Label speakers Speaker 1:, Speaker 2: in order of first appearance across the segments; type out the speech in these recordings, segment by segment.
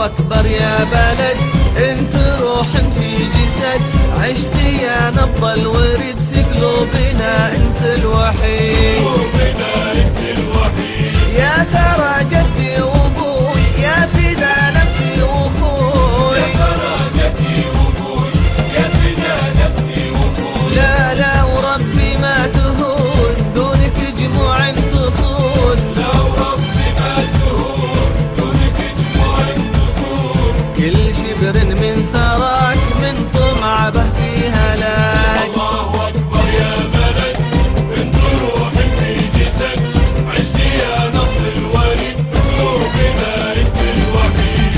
Speaker 1: الله أكبر يا بلد، انت روح في جسد، عشت يا نبض الورد في قلوبنا انت الوحيد. يا ثرى جدي وابوي، يا فدا نفسي واخوي،
Speaker 2: يا ثرى جدي وابوي، يا فدا نفسي واخوي.
Speaker 1: لا لا وربي ما تهون، دونك جموع تصون،
Speaker 2: لا وربي ما تهون، دونك جموع تصون.
Speaker 1: كل شبر من ثراك من طمع به في هلاك.
Speaker 2: الله أكبر يا بلد، انت روح في جسد، عشت يا نبض الورد في قلوبنا انت الوحيد.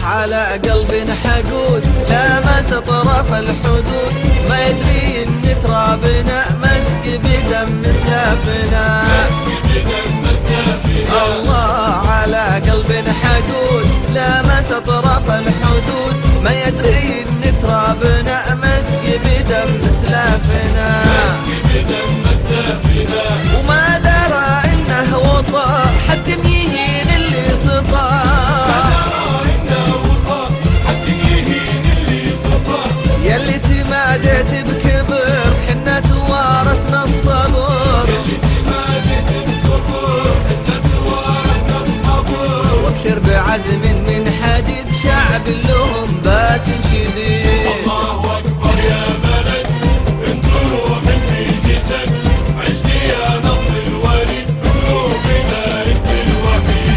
Speaker 1: على قلب حقود لامس طرف الحدود، ما يدري ان ترابنا مسك بدم مسلافنا. الله على قلب حقود لامس طرف الحدود، ما يدري ان ترابنا مسك بدم مسلافنا. وما درى انه وطا حد يهين اللي سطا، يلي تمادت بكبر حنا توارثنا الصبر، وابشر بعزم من حديد شعب لهم باس شديد.
Speaker 2: الله أكبر يا بلد، انت روح في جسد، عشت يا نبض الورد في قلوبنا انت الوحيد.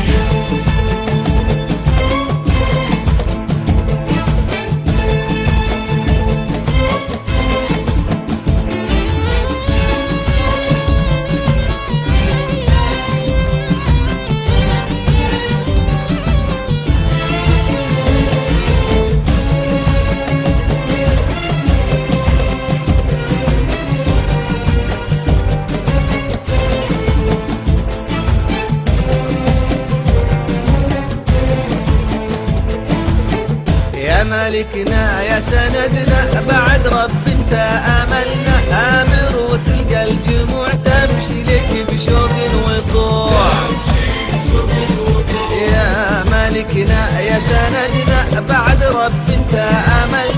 Speaker 1: يا مالكنا يا سندنا، بعد رب انت املنا، امر وتلقى الجموع تمشي لك بشوق وطوع. يا مالكنا يا سندنا، بعد رب انت املنا،